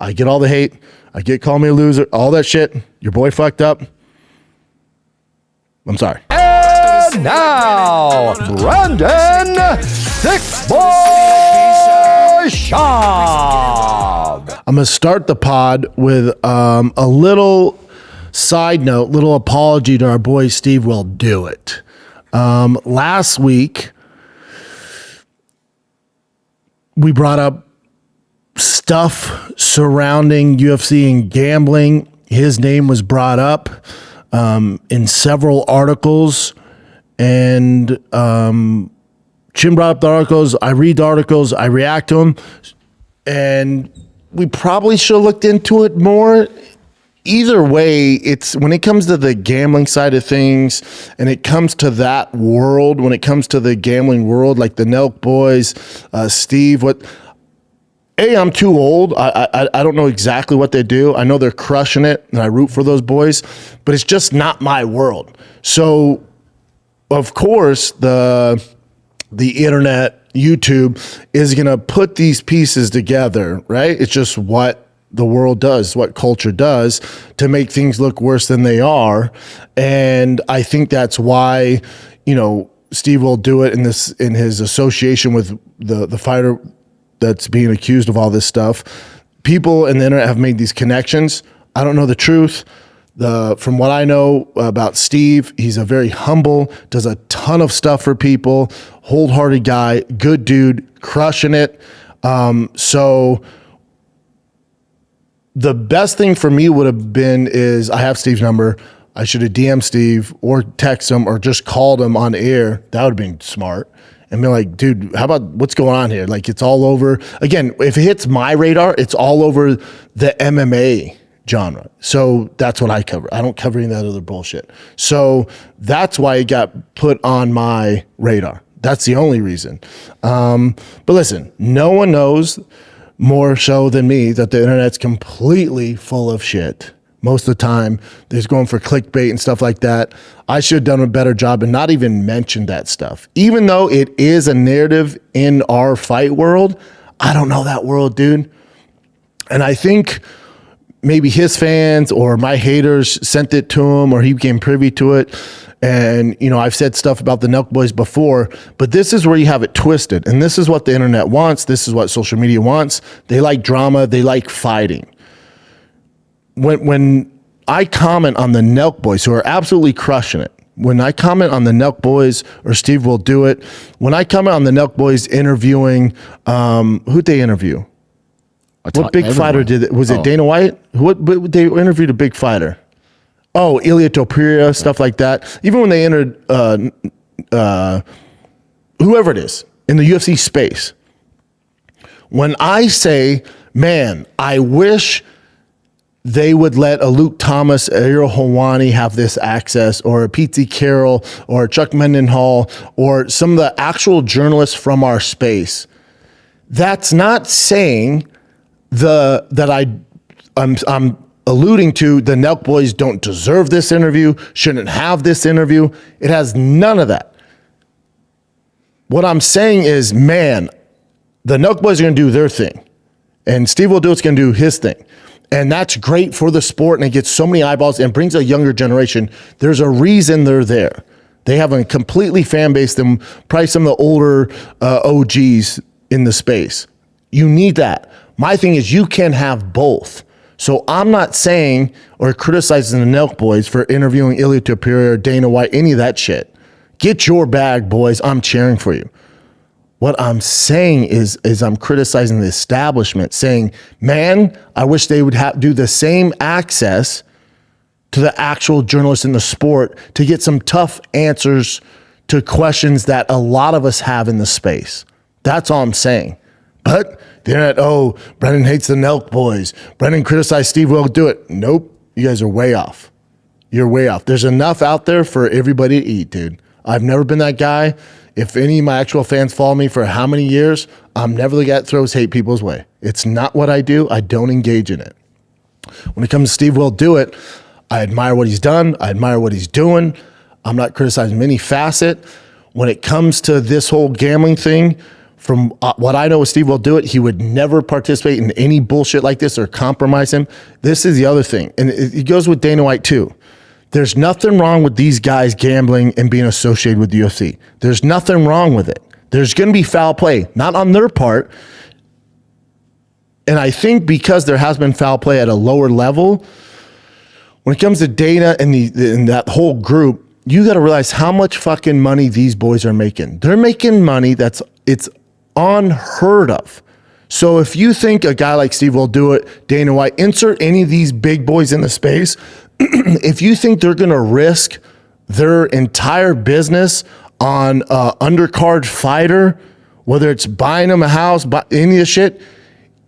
I get all the hate. I get call me a loser, all that shit. Your boy fucked up. I'm sorry. And now, Brandon Thick Boy Schaub. I'm going to start the pod with a little side note, little apology to our boy SteveWillDoIt. Last week, we brought up stuff surrounding UFC and gambling. His name was brought up in several articles, and Jim brought up the articles. I read the articles. I react to them, and we probably should have looked into it more. Either way, it's when it comes to the gambling side of things, and it comes to that world, when it comes to the gambling world, like the Nelk boys, Steve, I'm too old. I don't know exactly what they do. I know they're crushing it, and I root for those boys, but it's just not my world. So, of course, the internet, YouTube, is going to put these pieces together, right? It's just what the world does, what culture does to make things look worse than they are. And I think that's why, SteveWillDoIt in his association with the fighter that's being accused of all this stuff. People in the internet have made these connections. I don't know the truth. From what I know about Steve, he's a very humble, does a ton of stuff for people, wholehearted guy, good dude, crushing it. So the best thing for me would have been is I have Steve's number. I should have DM'd Steve or text him or just called him on air. That would have been smart. And be like, dude, how about what's going on here? Like, it's all over. Again, if it hits my radar, it's all over the MMA genre. So that's what I cover. I don't cover any of that other bullshit. So that's why it got put on my radar. That's the only reason. But listen, no one knows more so than me that the internet's completely full of shit. Most of the time, they're going for clickbait and stuff like that. I should have done a better job and not even mentioned that stuff. Even though it is a narrative in our fight world, I don't know that world, dude. And I think maybe his fans or my haters sent it to him or he became privy to it. And, I've said stuff about the Nelk boys before, but this is where you have it twisted. And this is what the internet wants. This is what social media wants. They like drama. They like fighting. When I comment on the Nelk boys, who are absolutely crushing it, when I comment on the Nelk boys or SteveWillDoIt, when I comment on the Nelk boys interviewing, who'd they interview? What big fighter did it? Was it Dana White? What they interviewed a big fighter? Oh, Ilya Topuria, stuff like that. Even when they entered whoever it is in the UFC space, when I say, man, I wish they would let a Luke Thomas, a Ariel Helwani have this access, or a Pete Carroll, or Chuck Mendenhall, or some of the actual journalists from our space. That's not saying I'm alluding to the Nelk boys don't deserve this interview, shouldn't have this interview. It has none of that. What I'm saying is, man, the Nelk boys are going to do their thing, and SteveWillDoIt's going to do his thing. And that's great for the sport, and it gets so many eyeballs and brings a younger generation. There's a reason they're there. They have a completely fan base than probably some of the older OGs in the space. You need that. My thing is you can have both. So I'm not saying or criticizing the Nelk boys for interviewing Ilya Topuria or Dana White, any of that shit. Get your bag, boys. I'm cheering for you. What I'm saying is I'm criticizing the establishment, saying, man, I wish they would do the same access to the actual journalists in the sport to get some tough answers to questions that a lot of us have in the space. That's all I'm saying. But the internet, Brendan hates the Nelk boys. Brendan criticized SteveWillDoIt. Nope, you guys are way off. You're way off. There's enough out there for everybody to eat, dude. I've never been that guy. If any of my actual fans follow me for how many years, I'm never the guy that throws hate people's way. It's not what I do. I don't engage in it. When it comes to SteveWillDoIt, I admire what he's done. I admire what he's doing. I'm not criticizing any facet. When it comes to this whole gambling thing, From what I know with Steve Will Do It, he would never participate in any bullshit like this or compromise him. This is the other thing. And it goes with Dana White too. There's nothing wrong with these guys gambling and being associated with the UFC. There's nothing wrong with it. There's going to be foul play, not on their part. And I think because there has been foul play at a lower level, when it comes to Dana and that whole group, you got to realize how much fucking money these boys are making. They're making money it's unheard of. So if you think a guy like Steve Will Do It, Dana White, insert any of these big boys in the space, if you think they're going to risk their entire business on an undercard fighter, whether it's buying them a house, any of the shit,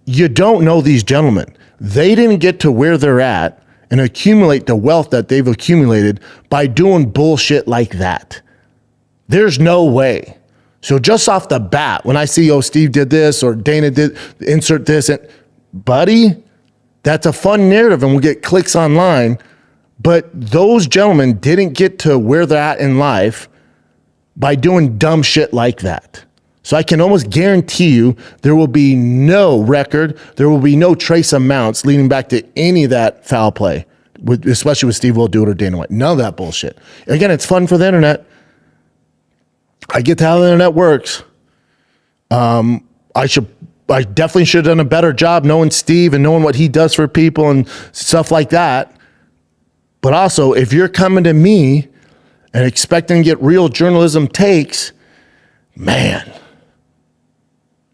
you don't know these gentlemen. They didn't get to where they're at and accumulate the wealth that they've accumulated by doing bullshit like that. There's no way. So just off the bat, when I see, oh, Steve did this or Dana did, insert this, and buddy, that's a fun narrative and we'll get clicks online. But those gentlemen didn't get to where they're at in life by doing dumb shit like that. So I can almost guarantee you there will be no record, there will be no trace amounts leading back to any of that foul play, especially with Steve Will Do It or Dana White. None of that bullshit. Again, it's fun for the internet. I get how the internet works. I definitely should have done a better job knowing Steve and knowing what he does for people and stuff like that. But also, if you're coming to me and expecting to get real journalism takes, man,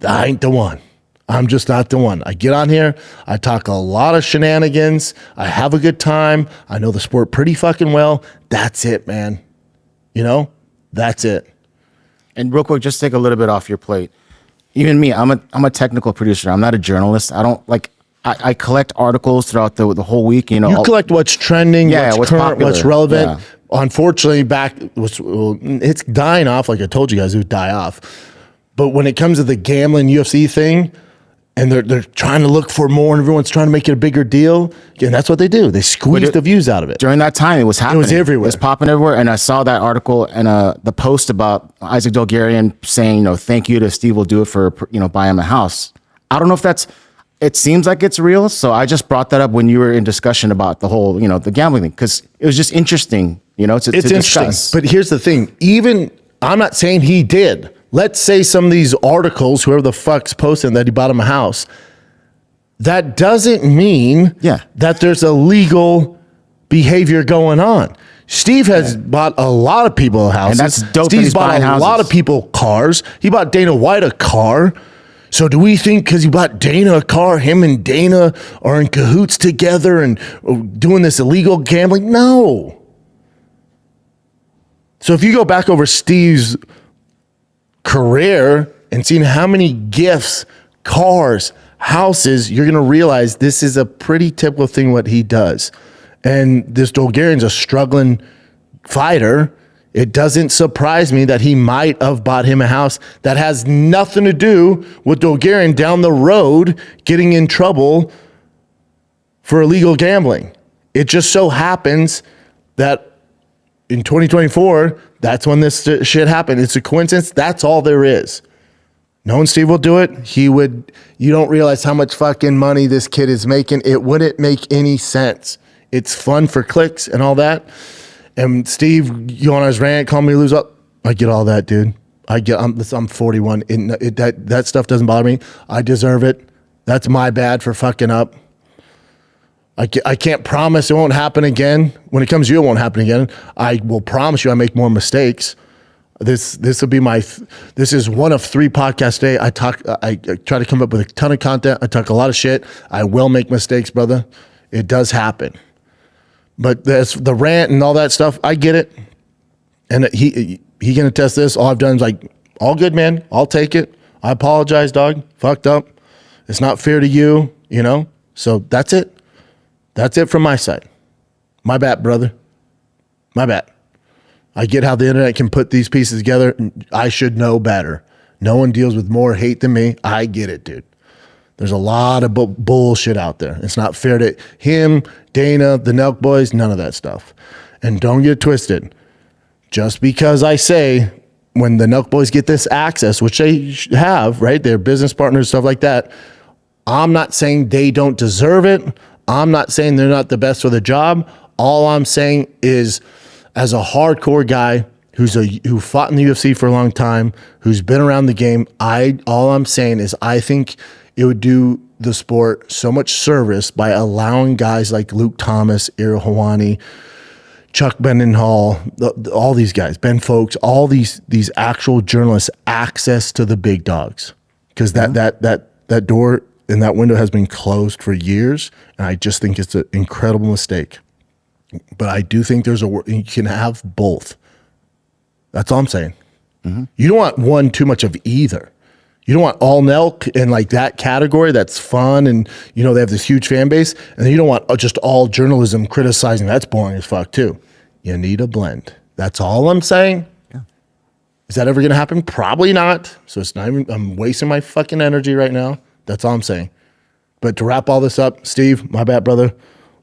I ain't the one. I'm just not the one. I get on here, I talk a lot of shenanigans, I have a good time, I know the sport pretty fucking well. That's it, man. You know, that's it. And real quick, just take a little bit off your plate. Even me, I'm a technical producer. I'm not a journalist. I don't like. I collect articles throughout the whole week. You know, you collect what's trending, what's current, popular. what's relevant. Yeah. Unfortunately, it's dying off. Like I told you guys, it would die off. But when it comes to the gambling UFC thing, and they're trying to look for more, and everyone's trying to make it a bigger deal, and that's what they do. They squeeze the views out of it. During that time, it was happening. It was everywhere. It was popping everywhere. And I saw that article and the post about Isaac Dolgarian saying, thank you to Steve Will Do It for, buying him a house. I don't know if it seems like it's real. So I just brought that up when you were in discussion about the whole, the gambling thing, because it was just interesting, to interesting. discuss. But here's the thing. I'm not saying he did. Let's say some of these articles, whoever the fuck's posting that he bought him a house, that doesn't mean that there's illegal behavior going on. Steve has bought a lot of people houses. And that's dope. Steve's bought a lot of people cars. He bought Dana White a car. So do we think because he bought Dana a car, him and Dana are in cahoots together and doing this illegal gambling? No. So if you go back over Steve's career and seeing how many gifts, cars, houses, you're going to realize this is a pretty typical thing what he does. And this Dolgarian's a struggling fighter. It doesn't surprise me that he might have bought him a house that has nothing to do with Dolgarian down the road getting in trouble for illegal gambling. It just so happens that in 2024, that's when this shit happened. It's a coincidence. That's all there is. Knowing Steve Will Do It, you don't realize how much fucking money this kid is making. It wouldn't make any sense. It's fun for clicks and all that. And Steve, you on his rant, call me lose up. I get all that, dude. I'm 41. That stuff doesn't bother me. I deserve it. That's my bad for fucking up. I can't promise it won't happen again. When it comes to you, it won't happen again. I will promise you I make more mistakes. This will be this is one of 3 podcasts a day. I try to come up with a ton of content. I talk a lot of shit. I will make mistakes, brother. It does happen. But the rant and all that stuff, I get it. And he can attest this. All I've done is like, all good, man. I'll take it. I apologize, dog. Fucked up. It's not fair to you, So that's it. That's it from my side. My bad, brother. My bad. I get how the internet can put these pieces together. I should know better. No one deals with more hate than me. I get it, dude. There's a lot of bullshit out there. It's not fair to him, Dana, the Nelk boys, none of that stuff. And don't get twisted. Just because I say when the Nelk boys get this access, which they have, right? They're business partners, stuff like that. I'm not saying they don't deserve it. I'm not saying they're not the best for the job. All I'm saying is, as a hardcore guy who fought in the UFC for a long time, who's been around the game, all I'm saying is I think it would do the sport so much service by allowing guys like Luke Thomas, Ira Hawani, Chuck Mendenhall, all these guys, Ben Folks, all these actual journalists access to the big dogs, because that door and that window has been closed for years, and I just think it's an incredible mistake. But I do think you can have both. That's all I'm saying. You don't want one too much of either. You don't want all Nelk in like that category that's fun and, you know, they have this huge fan base. And then you don't want just all journalism criticizing. That's boring as fuck too. You need a blend. That's all I'm saying. Yeah. Is that ever going to happen? Probably not. So it's not even, I'm wasting my fucking energy right now. That's all I'm saying. But to wrap all this up, Steve, my bad, brother.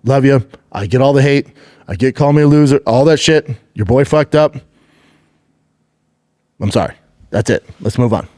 Love you. I get all the hate. I get call me a loser, all that shit. Your boy fucked up. I'm sorry. That's it. Let's move on.